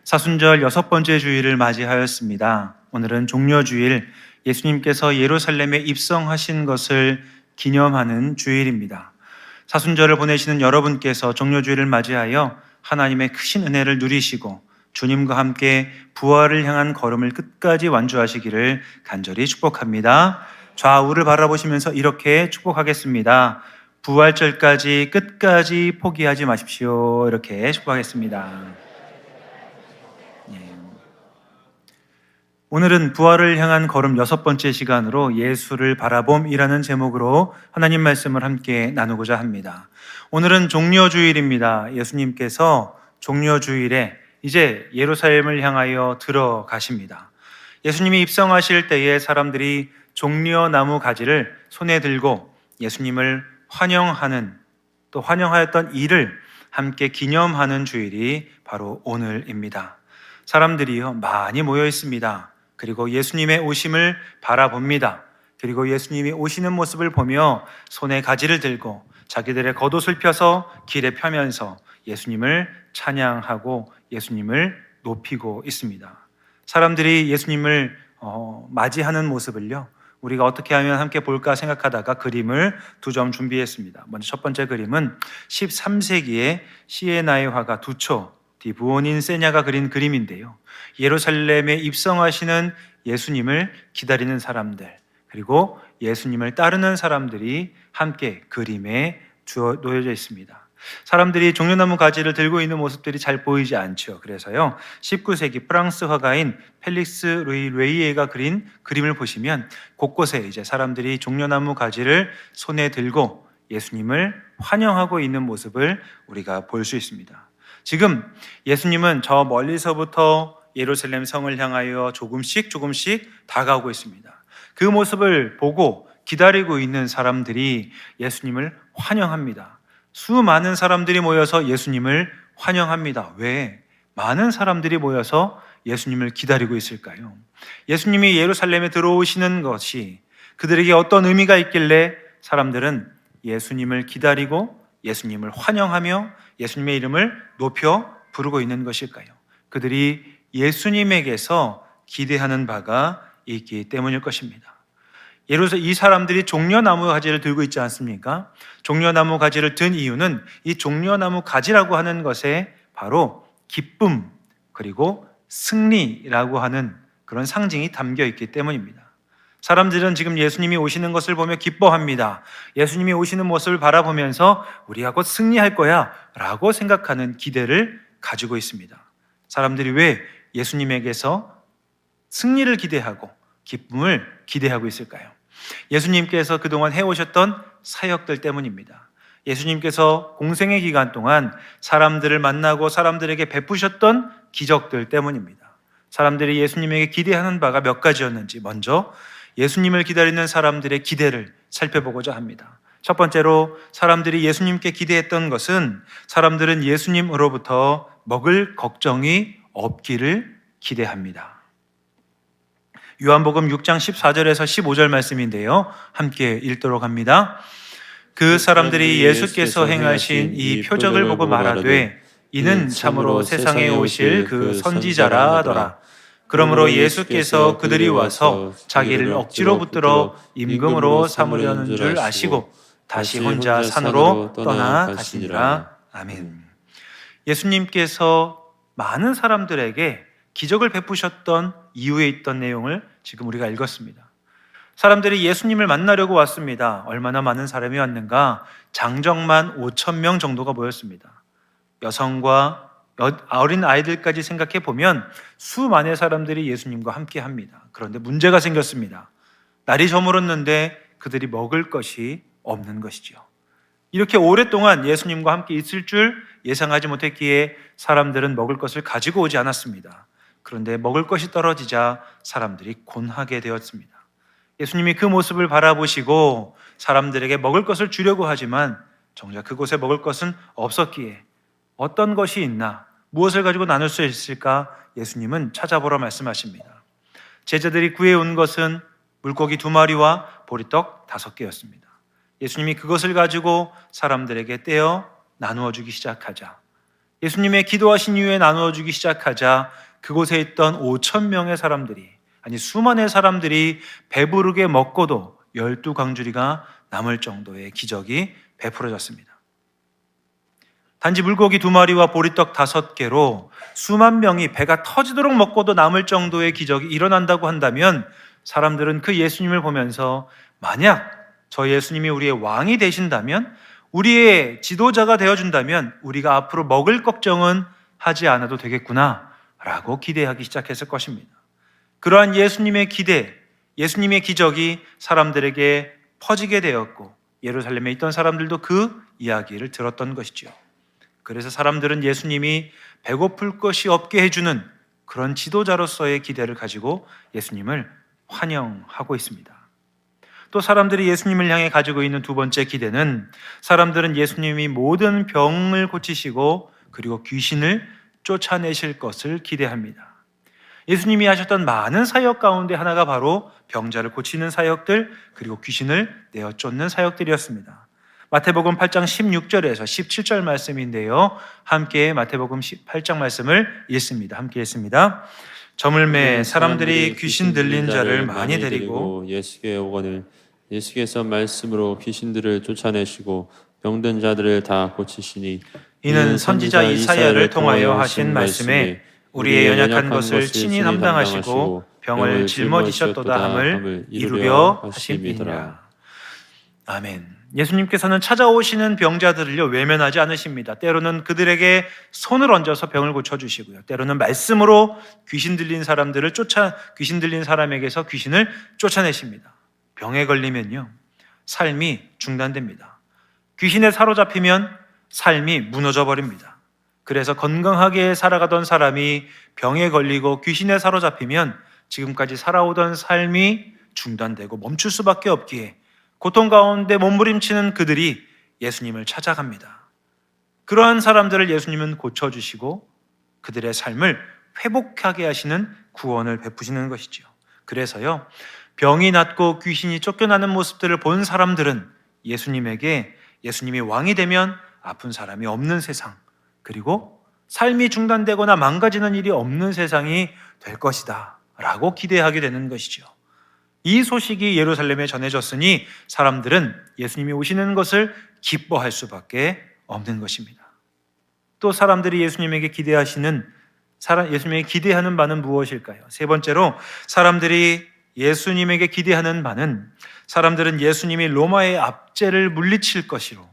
사순절 6번째 주일을 맞이하였습니다. 오늘은 종려주일, 예수님께서 예루살렘에 입성하신 것을 기념하는 주일입니다. 사순절을 보내시는 여러분께서 종려주일을 맞이하여 하나님의 크신 은혜를 누리시고 주님과 함께 부활을 향한 걸음을 끝까지 완주하시기를 간절히 축복합니다. 좌우를 바라보시면서 이렇게 축복하겠습니다. 부활절까지 끝까지 포기하지 마십시오. 이렇게 축복하겠습니다. 오늘은 부활을 향한 걸음 6번째 시간으로 예수를 바라봄이라는 제목으로 하나님 말씀을 함께 나누고자 합니다. 오늘은 종려주일입니다. 예수님께서 종려주일에 이제 예루살렘을 향하여 들어가십니다. 예수님이 입성하실 때에 사람들이 종려나무 가지를 손에 들고 예수님을 환영하는, 또 환영하였던 일을 함께 기념하는 주일이 바로 오늘입니다. 사람들이요 많이 모여 있습니다. 그리고 예수님의 오심을 바라봅니다. 그리고 예수님이 오시는 모습을 보며 손에 가지를 들고 자기들의 겉옷을 펴서 길에 펴면서 예수님을 찬양하고 예수님을 높이고 있습니다. 사람들이 예수님을 맞이하는 모습을요, 우리가 어떻게 하면 함께 볼까 생각하다가 그림을 2점 준비했습니다. 먼저 첫 번째 그림은 13세기의 시에나의 화가 두초 디부오닌 세냐가 그린 그림인데요. 예루살렘에 입성하시는 예수님을 기다리는 사람들, 그리고 예수님을 따르는 사람들이 함께 그림에 놓여져 있습니다. 사람들이 종려나무 가지를 들고 있는 모습들이 잘 보이지 않죠. 그래서요, 19세기 프랑스 화가인 펠릭스 루이 레이에가 그린 그림을 보시면 곳곳에 이제 사람들이 종려나무 가지를 손에 들고 예수님을 환영하고 있는 모습을 우리가 볼 수 있습니다. 지금 예수님은 저 멀리서부터 예루살렘 성을 향하여 조금씩 다가오고 있습니다. 그 모습을 보고 기다리고 있는 사람들이 예수님을 환영합니다. 수많은 사람들이 모여서 예수님을 환영합니다. 왜? 많은 사람들이 모여서 예수님을 기다리고 있을까요? 예수님이 예루살렘에 들어오시는 것이 그들에게 어떤 의미가 있길래 사람들은 예수님을 기다리고 예수님을 환영하며 예수님의 이름을 높여 부르고 있는 것일까요? 그들이 예수님에게서 기대하는 바가 있기 때문일 것입니다. 이 사람들이 종려나무 가지를 들고 있지 않습니까? 종려나무 가지를 든 이유는 이 종려나무 가지라고 하는 것에 바로 기쁨 그리고 승리라고 하는 그런 상징이 담겨 있기 때문입니다. 사람들은 지금 예수님이 오시는 것을 보며 기뻐합니다. 예수님이 오시는 모습을 바라보면서 우리가 곧 승리할 거야 라고 생각하는 기대를 가지고 있습니다. 사람들이 왜 예수님에게서 승리를 기대하고 기쁨을 기대하고 있을까요? 예수님께서 그동안 해오셨던 사역들 때문입니다. 예수님께서 공생의 기간 동안 사람들을 만나고 사람들에게 베푸셨던 기적들 때문입니다. 사람들이 예수님에게 기대하는 바가 몇 가지였는지 먼저 예수님을 기다리는 사람들의 기대를 살펴보고자 합니다. 첫 번째로 사람들이 예수님께 기대했던 것은 사람들은 예수님으로부터 먹을 걱정이 없기를 기대합니다. 요한복음 6장 14절에서 15절 말씀인데요. 함께 읽도록 합니다. 그 사람들이 예수께서 행하신 이 표적을 보고 말하되 이는 참으로 세상에 오실 그 선지자라 하더라. 그러므로 예수께서 그들이 와서 자기를 억지로 붙들어 임금으로 삼으려는 줄 아시고 다시 혼자 산으로 떠나 가시니라. 아멘. 예수님께서 많은 사람들에게 기적을 베푸셨던 이후에 있던 내용을 지금 우리가 읽었습니다. 사람들이 예수님을 만나려고 왔습니다. 얼마나 많은 사람이 왔는가? 장정만 5,000명 정도가 모였습니다. 여성과 어린 아이들까지 생각해 보면 수많은 사람들이 예수님과 함께 합니다. 그런데 문제가 생겼습니다. 날이 저물었는데 그들이 먹을 것이 없는 것이죠. 이렇게 오랫동안 예수님과 함께 있을 줄 예상하지 못했기에 사람들은 먹을 것을 가지고 오지 않았습니다. 그런데 먹을 것이 떨어지자 사람들이 곤하게 되었습니다. 예수님이 그 모습을 바라보시고 사람들에게 먹을 것을 주려고 하지만 정작 그곳에 먹을 것은 없었기에 어떤 것이 있나, 무엇을 가지고 나눌 수 있을까 예수님은 찾아보라 말씀하십니다. 제자들이 구해온 것은 물고기 2마리와 보리떡 5개였습니다. 예수님이 그것을 가지고 사람들에게 떼어 나누어 주기 시작하자 예수님의 기도하신 이후에 나누어주기 시작하자 그곳에 있던 5천 명의 사람들이, 아니 수만의 사람들이 배부르게 먹고도 12광주리가 남을 정도의 기적이 베풀어졌습니다. 단지 물고기 2마리와 보리떡 5개로 수만 명이 배가 터지도록 먹고도 남을 정도의 기적이 일어난다고 한다면 사람들은 그 예수님을 보면서 만약 저 예수님이 우리의 왕이 되신다면, 우리의 지도자가 되어준다면 우리가 앞으로 먹을 걱정은 하지 않아도 되겠구나 라고 기대하기 시작했을 것입니다. 그러한 예수님의 기대, 예수님의 기적이 사람들에게 퍼지게 되었고 예루살렘에 있던 사람들도 그 이야기를 들었던 것이죠. 그래서 사람들은 예수님이 배고플 것이 없게 해주는 그런 지도자로서의 기대를 가지고 예수님을 환영하고 있습니다. 또 사람들이 예수님을 향해 가지고 있는 두 번째 기대는, 사람들은 예수님이 모든 병을 고치시고 그리고 귀신을 쫓아내실 것을 기대합니다. 예수님이 하셨던 많은 사역 가운데 하나가 바로 병자를 고치는 사역들, 그리고 귀신을 내어 쫓는 사역들이었습니다. 마태복음 8장 16절에서 17절 말씀인데요, 함께 마태복음 8장 말씀을 읽습니다. 함께 읽습니다. 저물매 사람들이 귀신 들린 자를 많이 데리고 예수께 오거늘 예수께서 말씀으로 귀신들을 쫓아내시고 병든 자들을 다 고치시니 이는 선지자 이사야를 통하여 하신 말씀에 우리의 연약한 것을 친히 담당하시고 병을 짊어지셨도다 함을 이루려 하심이니라. 아멘. 예수님께서는 찾아오시는 병자들을요 외면하지 않으십니다. 때로는 그들에게 손을 얹어서 병을 고쳐주시고요, 때로는 말씀으로 귀신 들린 사람에게서 귀신을 쫓아내십니다. 병에 걸리면요 삶이 중단됩니다. 귀신에 사로잡히면 삶이 무너져 버립니다. 그래서 건강하게 살아가던 사람이 병에 걸리고 귀신에 사로잡히면 지금까지 살아오던 삶이 중단되고 멈출 수밖에 없기에 고통 가운데 몸부림치는 그들이 예수님을 찾아갑니다. 그러한 사람들을 예수님은 고쳐주시고 그들의 삶을 회복하게 하시는 구원을 베푸시는 것이죠. 그래서요, 병이 낫고 귀신이 쫓겨나는 모습들을 본 사람들은 예수님이 왕이 되면 아픈 사람이 없는 세상, 그리고 삶이 중단되거나 망가지는 일이 없는 세상이 될 것이다 라고 기대하게 되는 것이죠. 이 소식이 예루살렘에 전해졌으니 사람들은 예수님이 오시는 것을 기뻐할 수밖에 없는 것입니다. 또 사람들이 예수님에게 기대하는 바는 무엇일까요? 세 번째로, 사람들이 예수님에게 기대하는 바는, 사람들은 예수님이 로마의 압제를 물리칠 것으로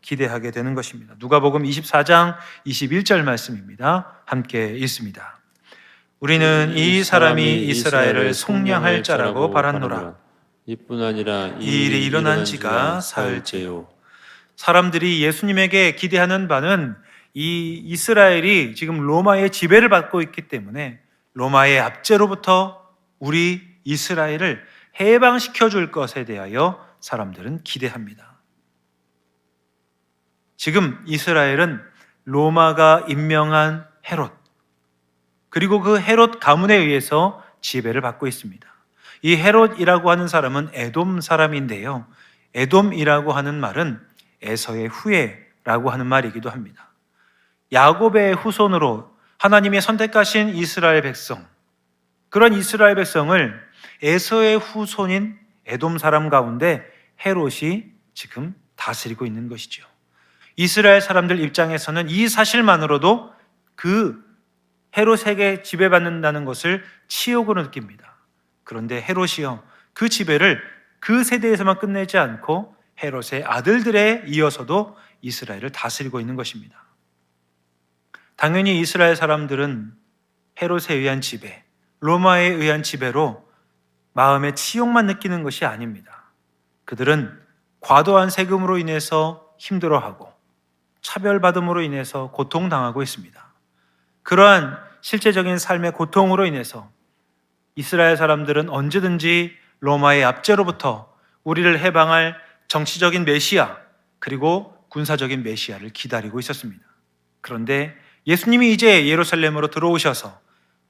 기대하게 되는 것입니다. 누가복음 24장 21절 말씀입니다. 함께 읽습니다. 우리는 이 사람이 이스라엘을 속량할 자라고 바랐노라. 이뿐 아니라 이 일이 일어난 지가 사흘째요. 사람들이 예수님에게 기대하는 바는 이 이스라엘이 지금 로마의 지배를 받고 있기 때문에 로마의 압제로부터 우리 이스라엘을 해방시켜 줄 것에 대하여 사람들은 기대합니다. 지금 이스라엘은 로마가 임명한 헤롯, 그리고 그 헤롯 가문에 의해서 지배를 받고 있습니다. 이 헤롯이라고 하는 사람은 에돔 사람인데요, 에돔이라고 하는 말은 에서의 후예라고 하는 말이기도 합니다. 야곱의 후손으로 하나님의 선택하신 이스라엘 백성, 그런 이스라엘 백성을 에서의 후손인 에돔 사람 가운데 헤롯이 지금 다스리고 있는 것이죠. 이스라엘 사람들 입장에서는 이 사실만으로도 그 헤롯에게 지배받는다는 것을 치욕으로 느낍니다. 그런데 헤롯이요, 그 지배를 그 세대에서만 끝내지 않고 헤롯의 아들들에 이어서도 이스라엘을 다스리고 있는 것입니다. 당연히 이스라엘 사람들은 헤롯에 의한 지배, 로마에 의한 지배로 마음의 치욕만 느끼는 것이 아닙니다. 그들은 과도한 세금으로 인해서 힘들어하고 차별받음으로 인해서 고통당하고 있습니다. 그러한 실제적인 삶의 고통으로 인해서 이스라엘 사람들은 언제든지 로마의 압제로부터 우리를 해방할 정치적인 메시아, 그리고 군사적인 메시아를 기다리고 있었습니다. 그런데 예수님이 이제 예루살렘으로 들어오셔서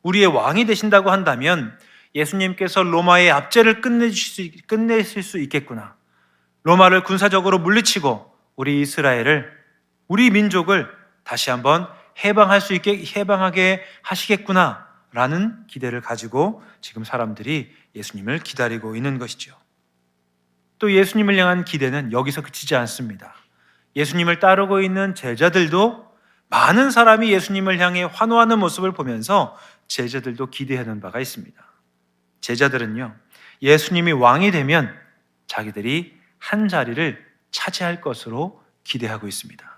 우리의 왕이 되신다고 한다면 예수님께서 로마의 압제를 끝내실 수 있겠구나, 로마를 군사적으로 물리치고 우리 이스라엘을, 우리 민족을 다시 한번 해방하게 하시겠구나라는 기대를 가지고 지금 사람들이 예수님을 기다리고 있는 것이죠. 또 예수님을 향한 기대는 여기서 그치지 않습니다. 예수님을 따르고 있는 제자들도, 많은 사람이 예수님을 향해 환호하는 모습을 보면서 제자들도 기대하는 바가 있습니다. 제자들은요, 예수님이 왕이 되면 자기들이 한 자리를 차지할 것으로 기대하고 있습니다.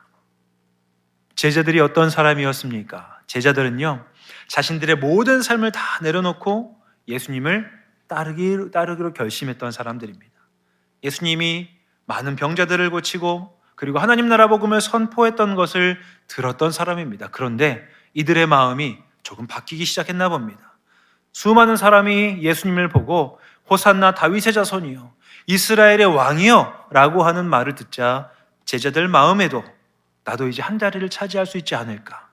제자들이 어떤 사람이었습니까? 제자들은요, 자신들의 모든 삶을 다 내려놓고 예수님을 따르기로 결심했던 사람들입니다. 예수님이 많은 병자들을 고치고 그리고 하나님 나라 복음을 선포했던 것을 들었던 사람입니다. 그런데 이들의 마음이 조금 바뀌기 시작했나 봅니다. 수많은 사람이 예수님을 보고 호산나 다윗의 자손이요, 이스라엘의 왕이요 라고 하는 말을 듣자 제자들 마음에도 나도 이제 한 자리를 차지할 수 있지 않을까,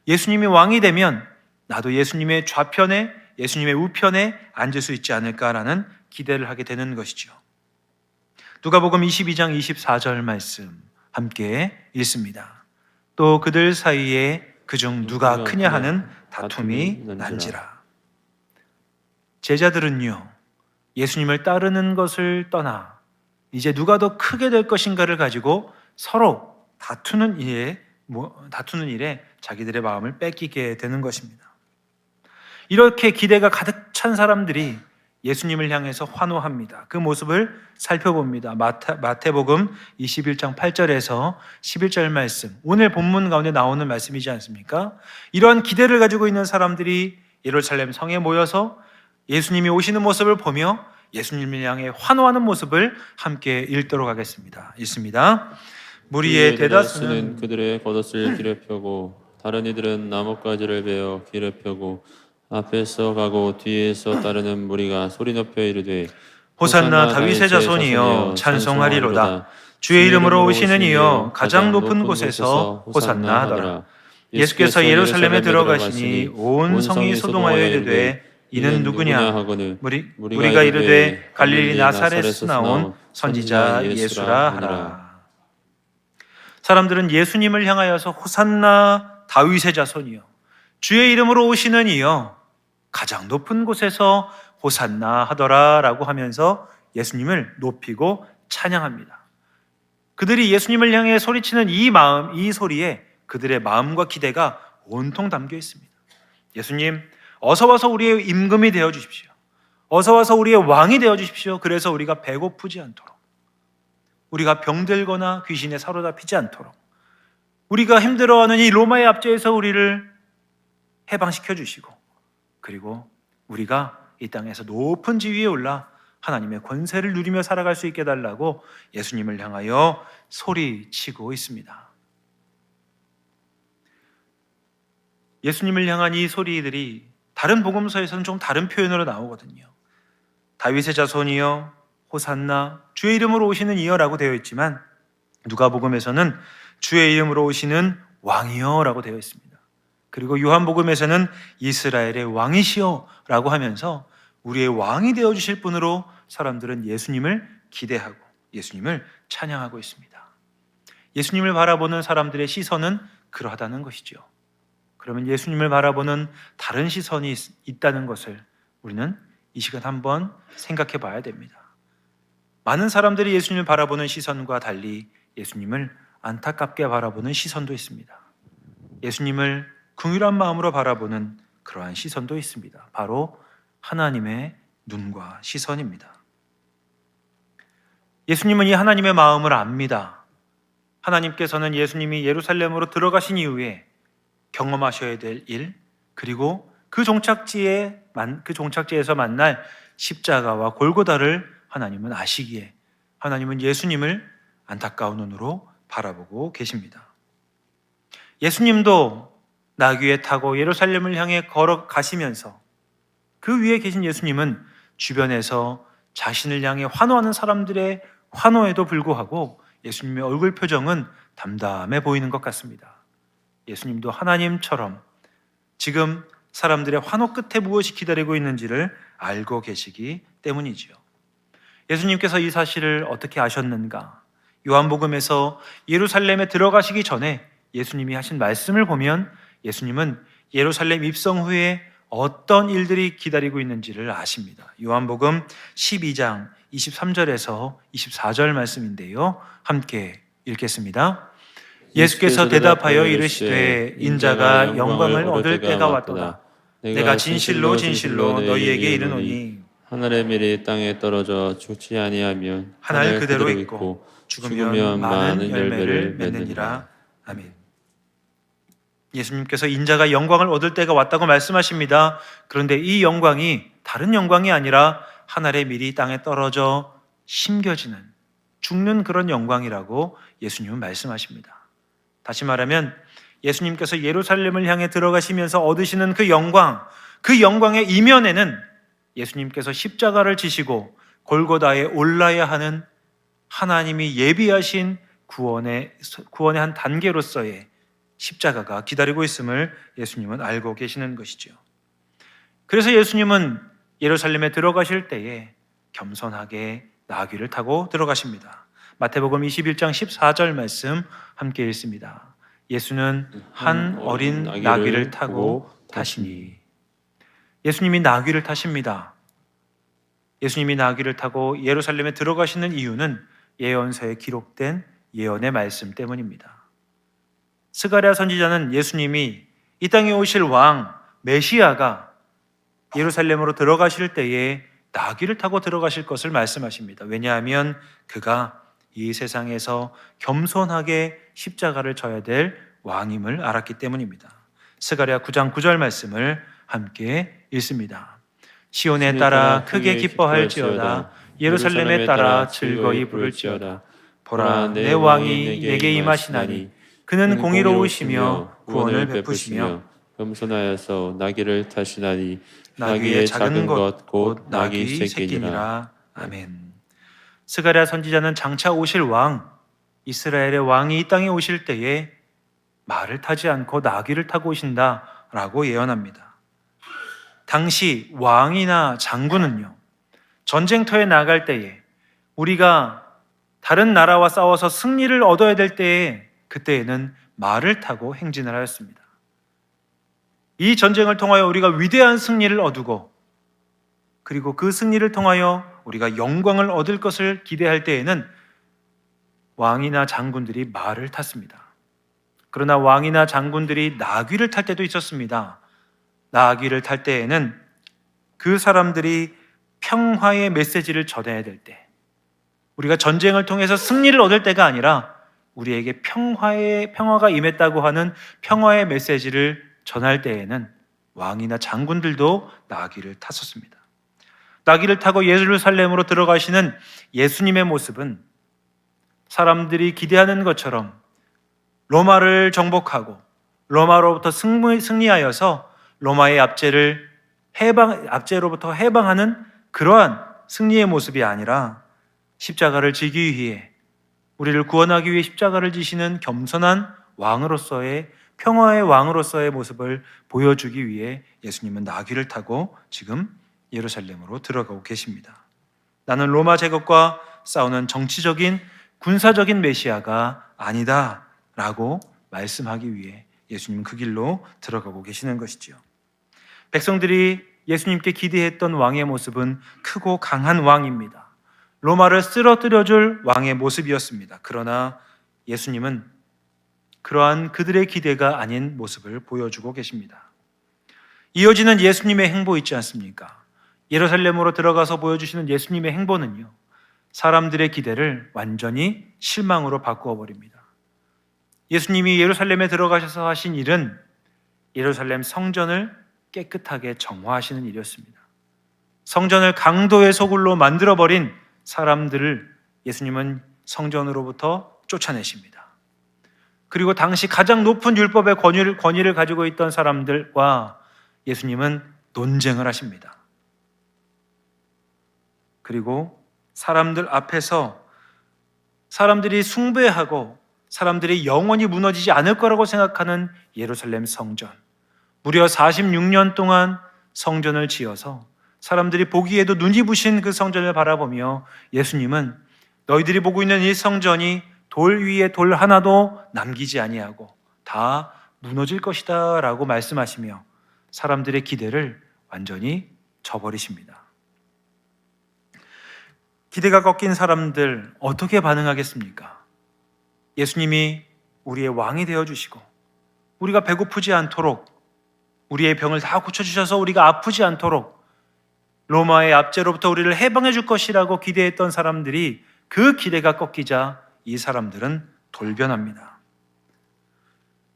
예수님이 왕이 되면 나도 예수님의 좌편에, 예수님의 우편에 앉을 수 있지 않을까라는 기대를 하게 되는 것이죠. 누가복음 22장 24절 말씀 함께 읽습니다. 또 그들 사이에 그중 누가 크냐 하는 다툼이 난지라. 제자들은요, 예수님을 따르는 것을 떠나 이제 누가 더 크게 될 것인가를 가지고 서로 다투는 일에 자기들의 마음을 뺏기게 되는 것입니다. 이렇게 기대가 가득 찬 사람들이 예수님을 향해서 환호합니다. 그 모습을 살펴봅니다. 마태복음 21장 8절에서 11절 말씀, 오늘 본문 가운데 나오는 말씀이지 않습니까? 이러한 기대를 가지고 있는 사람들이 예루살렘 성에 모여서 예수님이 오시는 모습을 보며 예수님을 향해 환호하는 모습을 함께 읽도록 하겠습니다. 읽습니다. 무리의 대다수는 그들의 겉옷을 길에 펴고 다른 이들은 나뭇가지를 베어 길에 펴고 앞에서 가고 뒤에서 따르는 무리가 소리 높여 이르되 호산나 다윗의 자손이여 찬송하리로다. 주의 이름으로 오시는 이여 가장 높은 곳에서 호산나 하더라. 예수께서 예루살렘에 들어가시니 온 성이 소동하여 이르되 이는 누구냐 하거늘 우리가 이르되 갈릴리 나사렛에서 나온 선지자 예수라 하라. 사람들은 예수님을 향하여서 호산나 다윗의 자손이여 주의 이름으로 오시는 이여 가장 높은 곳에서 호산나 하더라 라고 하면서 예수님을 높이고 찬양합니다. 그들이 예수님을 향해 소리치는 이 소리에 그들의 마음과 기대가 온통 담겨 있습니다. 예수님, 어서 와서 우리의 임금이 되어 주십시오. 어서 와서 우리의 왕이 되어 주십시오. 그래서 우리가 배고프지 않도록, 우리가 병들거나 귀신에 사로잡히지 않도록, 우리가 힘들어하는 이 로마의 압제에서 우리를 해방시켜 주시고, 그리고 우리가 이 땅에서 높은 지위에 올라 하나님의 권세를 누리며 살아갈 수 있게 해달라고 예수님을 향하여 소리치고 있습니다. 예수님을 향한 이 소리들이 다른 복음서에서는 좀 다른 표현으로 나오거든요. 다윗의 자손이여 호산나, 주의 이름으로 오시는 이여라고 되어 있지만 누가복음에서는 주의 이름으로 오시는 왕이여라고 되어 있습니다. 그리고 요한복음에서는 이스라엘의 왕이시여라고 하면서 우리의 왕이 되어 주실 분으로 사람들은 예수님을 기대하고 예수님을 찬양하고 있습니다. 예수님을 바라보는 사람들의 시선은 그러하다는 것이죠. 그러면 예수님을 바라보는 다른 시선이 있다는 것을 우리는 이 시간 한번 생각해 봐야 됩니다. 많은 사람들이 예수님을 바라보는 시선과 달리 예수님을 안타깝게 바라보는 시선도 있습니다. 예수님을 긍휼한 마음으로 바라보는 그러한 시선도 있습니다. 바로 하나님의 눈과 시선입니다. 예수님은 이 하나님의 마음을 압니다. 하나님께서는 예수님이 예루살렘으로 들어가신 이후에 경험하셔야 될 일, 그리고 그 종착지에서 만날 십자가와 골고다를 하나님은 아시기에 하나님은 예수님을 안타까운 눈으로 바라보고 계십니다. 예수님도 나귀에 타고 예루살렘을 향해 걸어가시면서 그 위에 계신 예수님은 주변에서 자신을 향해 환호하는 사람들의 환호에도 불구하고 예수님의 얼굴 표정은 담담해 보이는 것 같습니다. 예수님도 하나님처럼 지금 사람들의 환호 끝에 무엇이 기다리고 있는지를 알고 계시기 때문이지요. 예수님께서 이 사실을 어떻게 아셨는가? 요한복음에서 예루살렘에 들어가시기 전에 예수님이 하신 말씀을 보면 예수님은 예루살렘 입성 후에 어떤 일들이 기다리고 있는지를 아십니다. 요한복음 12장 23절에서 24절 말씀인데요. 함께 읽겠습니다. 예수께서 대답하여 이르시되 인자가 영광을 얻을 때가 왔도다. 내가 진실로 진실로 너희에게 이르노니 하늘의 밀이 땅에 떨어져 죽지 아니하면 하늘 그대로 있고 죽으면 많은 열매를 맺느니라. 아멘. 예수님께서 인자가 영광을 얻을 때가 왔다고 말씀하십니다. 그런데 이 영광이 다른 영광이 아니라 하늘의 밀이 땅에 떨어져 심겨지는, 죽는 그런 영광이라고 예수님은 말씀하십니다. 다시 말하면 예수님께서 예루살렘을 향해 들어가시면서 얻으시는 그 영광의 이면에는 예수님께서 십자가를 지시고 골고다에 올라야 하는 하나님이 예비하신 구원의 한 단계로서의 십자가가 기다리고 있음을 예수님은 알고 계시는 것이죠. 그래서 예수님은 예루살렘에 들어가실 때에 겸손하게 나귀를 타고 들어가십니다. 마태복음 21장 14절 말씀 함께 읽습니다. 예수는 한 어린 나귀를 타고 타시니. 예수님이 나귀를 타십니다. 예수님이 나귀를 타고 예루살렘에 들어가시는 이유는 예언서에 기록된 예언의 말씀 때문입니다. 스가랴 선지자는 예수님이 이 땅에 오실 왕 메시아가 예루살렘으로 들어가실 때에 나귀를 타고 들어가실 것을 말씀하십니다. 왜냐하면 그가 이 세상에서 겸손하게 십자가를 져야 될 왕임을 알았기 때문입니다. 스가랴 9장 9절 말씀을 함께 읽습니다. 시온에 따라 크게 기뻐할지어다. 예루살렘에 따라 즐거이 부를지어다. 보라, 내 왕이 내게 임하시나니 그는 공의로우시며 구원을 베푸시며 겸손하여서 나귀를 타시나니 나귀의 작은 것 곧 나귀 새끼니라. 아멘. 스가랴 선지자는 장차 오실 왕, 이스라엘의 왕이 이 땅에 오실 때에 말을 타지 않고 나귀를 타고 오신다라고 예언합니다. 당시 왕이나 장군은요, 전쟁터에 나갈 때에 우리가 다른 나라와 싸워서 승리를 얻어야 될 때에 그때에는 말을 타고 행진을 하였습니다. 이 전쟁을 통하여 우리가 위대한 승리를 얻고 그리고 그 승리를 통하여 우리가 영광을 얻을 것을 기대할 때에는 왕이나 장군들이 말을 탔습니다. 그러나 왕이나 장군들이 나귀를 탈 때도 있었습니다. 나귀를 탈 때에는 그 사람들이 평화의 메시지를 전해야 될 때, 우리가 전쟁을 통해서 승리를 얻을 때가 아니라 우리에게 평화가 임했다고 하는 평화의 메시지를 전할 때에는 왕이나 장군들도 나귀를 탔었습니다. 나귀를 타고 예루살렘으로 들어가시는 예수님의 모습은 사람들이 기대하는 것처럼 로마를 정복하고 로마로부터 승리하여서 로마의 압제로부터 해방하는 그러한 승리의 모습이 아니라 십자가를 지기 위해, 우리를 구원하기 위해 십자가를 지시는 겸손한 왕으로서의, 평화의 왕으로서의 모습을 보여주기 위해 예수님은 나귀를 타고 지금 예루살렘으로 들어가고 계십니다. 나는 로마 제국과 싸우는 정치적인 군사적인 메시아가 아니다 라고 말씀하기 위해 예수님은 그 길로 들어가고 계시는 것이지요. 백성들이 예수님께 기대했던 왕의 모습은 크고 강한 왕입니다. 로마를 쓰러뜨려줄 왕의 모습이었습니다. 그러나 예수님은 그러한 그들의 기대가 아닌 모습을 보여주고 계십니다. 이어지는 예수님의 행보 있지 않습니까? 예루살렘으로 들어가서 보여주시는 예수님의 행보는요, 사람들의 기대를 완전히 실망으로 바꾸어 버립니다. 예수님이 예루살렘에 들어가셔서 하신 일은 예루살렘 성전을 깨끗하게 정화하시는 일이었습니다. 성전을 강도의 소굴로 만들어버린 사람들을 예수님은 성전으로부터 쫓아내십니다. 그리고 당시 가장 높은 율법의 권위를 가지고 있던 사람들과 예수님은 논쟁을 하십니다. 그리고 사람들 앞에서 사람들이 숭배하고 사람들이 영원히 무너지지 않을 거라고 생각하는 예루살렘 성전, 무려 46년 동안 성전을 지어서 사람들이 보기에도 눈이 부신 그 성전을 바라보며 예수님은 너희들이 보고 있는 이 성전이 돌 위에 돌 하나도 남기지 아니하고 다 무너질 것이다 라고 말씀하시며 사람들의 기대를 완전히 저버리십니다. 기대가 꺾인 사람들 어떻게 반응하겠습니까? 예수님이 우리의 왕이 되어주시고 우리가 배고프지 않도록 우리의 병을 다 고쳐주셔서 우리가 아프지 않도록 로마의 압제로부터 우리를 해방해 줄 것이라고 기대했던 사람들이 그 기대가 꺾이자 이 사람들은 돌변합니다.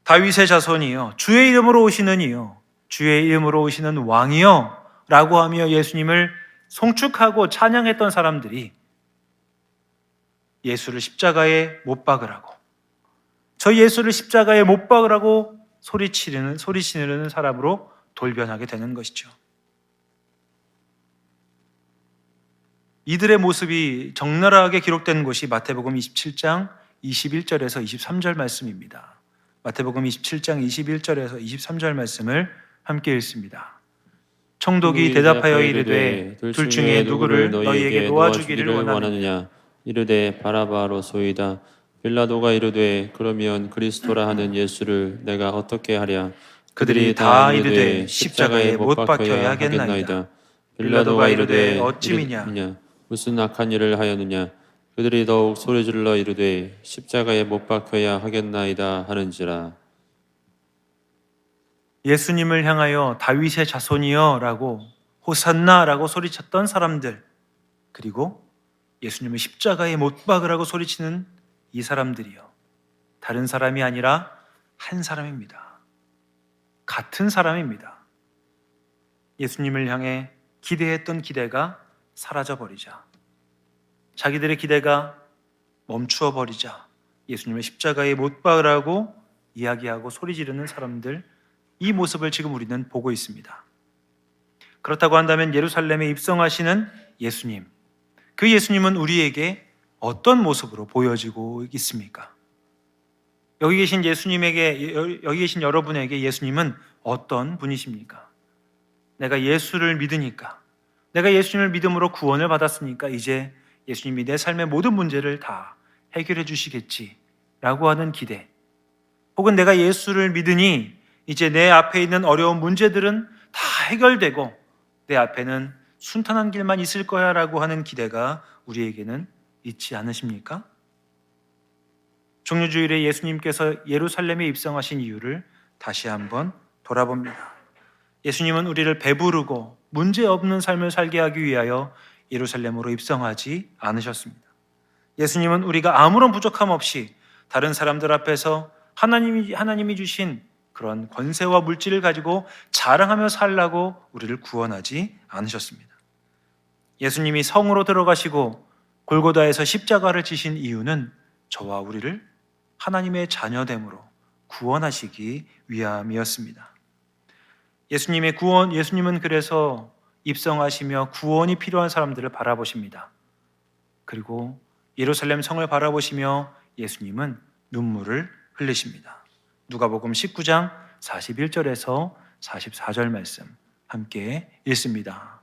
다윗의 자손이여 주의 이름으로 오시는 이여 주의 이름으로 오시는 왕이여 라고 하며 예수님을 송축하고 찬양했던 사람들이 예수를 십자가에 못 박으라고 저 예수를 십자가에 못 박으라고 소리치는 사람으로 돌변하게 되는 것이죠. 이들의 모습이 적나라하게 기록된 곳이 마태복음 27장 21절에서 23절 말씀입니다. 마태복음 27장 21절에서 23절 말씀을 함께 읽습니다. 총독이 대답하여 이르되 둘 중에 누구를 너희에게 놓아주기를 원하느냐 이르되 바라바로소이다. 빌라도가 이르되 그러면 그리스도라 하는 예수를 내가 어떻게 하랴. 그들이 다 이르되 십자가에 못 박혀야 하겠나이다. 빌라도가 이르되 어찌미냐 무슨 악한 일을 하였느냐. 그들이 더욱 소리질러 이르되 십자가에 못 박혀야 하겠나이다 하는지라. 예수님을 향하여 다윗의 자손이여 라고 호산나 라고 소리쳤던 사람들, 그리고 예수님을 십자가에 못 박으라고 소리치는 이 사람들이요, 다른 사람이 아니라 한 사람입니다. 같은 사람입니다. 예수님을 향해 기대했던 기대가 사라져버리자, 자기들의 기대가 멈추어 버리자 예수님을 십자가에 못 박으라고 이야기하고 소리 지르는 사람들, 이 모습을 지금 우리는 보고 있습니다. 그렇다고 한다면 예루살렘에 입성하시는 예수님, 그 예수님은 우리에게 어떤 모습으로 보여지고 있습니까? 여기 계신 여러분에게 예수님은 어떤 분이십니까? 내가 예수를 믿으니까, 내가 예수님을 믿음으로 구원을 받았으니까 이제 예수님이 내 삶의 모든 문제를 다 해결해 주시겠지라고 하는 기대, 혹은 내가 예수를 믿으니 이제 내 앞에 있는 어려운 문제들은 다 해결되고 내 앞에는 순탄한 길만 있을 거야 라고 하는 기대가 우리에게는 있지 않으십니까? 종료주일에 예수님께서 예루살렘에 입성하신 이유를 다시 한번 돌아봅니다. 예수님은 우리를 배부르고 문제없는 삶을 살게 하기 위하여 예루살렘으로 입성하지 않으셨습니다. 예수님은 우리가 아무런 부족함 없이 다른 사람들 앞에서 하나님이 주신 그런 권세와 물질을 가지고 자랑하며 살라고 우리를 구원하지 않으셨습니다. 예수님이 성으로 들어가시고 골고다에서 십자가를 지신 이유는 저와 우리를 하나님의 자녀됨으로 구원하시기 위함이었습니다. 예수님은 그래서 입성하시며 구원이 필요한 사람들을 바라보십니다. 그리고 예루살렘 성을 바라보시며 예수님은 눈물을 흘리십니다. 누가복음 19장 41절에서 44절 말씀 함께 읽습니다.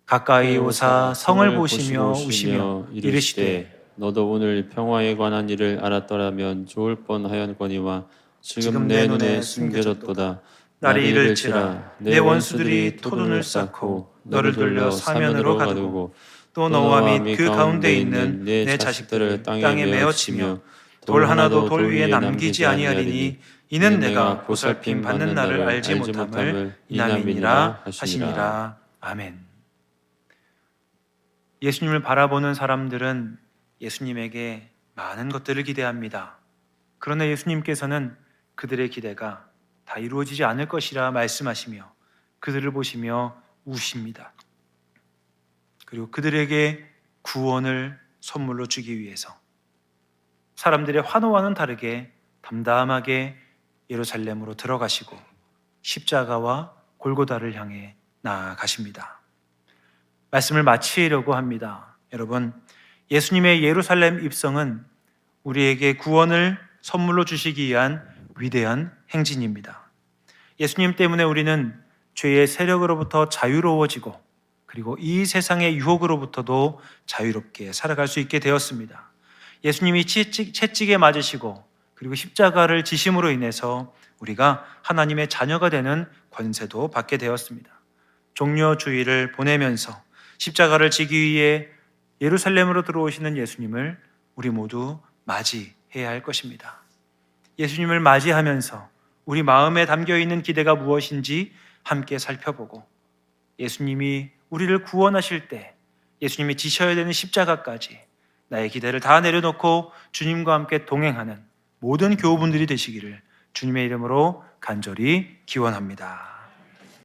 가까이 오사 성을 보시며 우시며 이르시되 너도 오늘 평화에 관한 일을 알았더라면 좋을 뻔하였거니와 지금 내 눈에 숨겨졌도다. 날이 이를지라 내 원수들이 토둔을 쌓고 너를 돌려 사면으로 가두고 또 너와 및 그 가운데 있는 내 자식들을 땅에 메어치며 돌 하나도 돌 위에 남기지 아니하리니 이는 내가 보살핌 받는 날을 알지 못함을 이남이니라 하시니라. 아멘. 예수님을 바라보는 사람들은 예수님에게 많은 것들을 기대합니다. 그러나 예수님께서는 그들의 기대가 다 이루어지지 않을 것이라 말씀하시며 그들을 보시며 우십니다. 그리고 그들에게 구원을 선물로 주기 위해서 사람들의 환호와는 다르게 담담하게 예루살렘으로 들어가시고 십자가와 골고다를 향해 나아가십니다. 말씀을 마치려고 합니다. 여러분, 예수님의 예루살렘 입성은 우리에게 구원을 선물로 주시기 위한 위대한 행진입니다. 예수님 때문에 우리는 죄의 세력으로부터 자유로워지고 그리고 이 세상의 유혹으로부터도 자유롭게 살아갈 수 있게 되었습니다. 예수님이 채찍에 맞으시고 그리고 십자가를 지심으로 인해서 우리가 하나님의 자녀가 되는 권세도 받게 되었습니다. 종려주의를 보내면서 십자가를 지기 위해 예루살렘으로 들어오시는 예수님을 우리 모두 맞이해야 할 것입니다. 예수님을 맞이하면서 우리 마음에 담겨있는 기대가 무엇인지 함께 살펴보고 예수님이 우리를 구원하실 때 예수님이 지셔야 되는 십자가까지 나의 기대를 다 내려놓고 주님과 함께 동행하는 모든 교우분들이 되시기를 주님의 이름으로 간절히 기원합니다.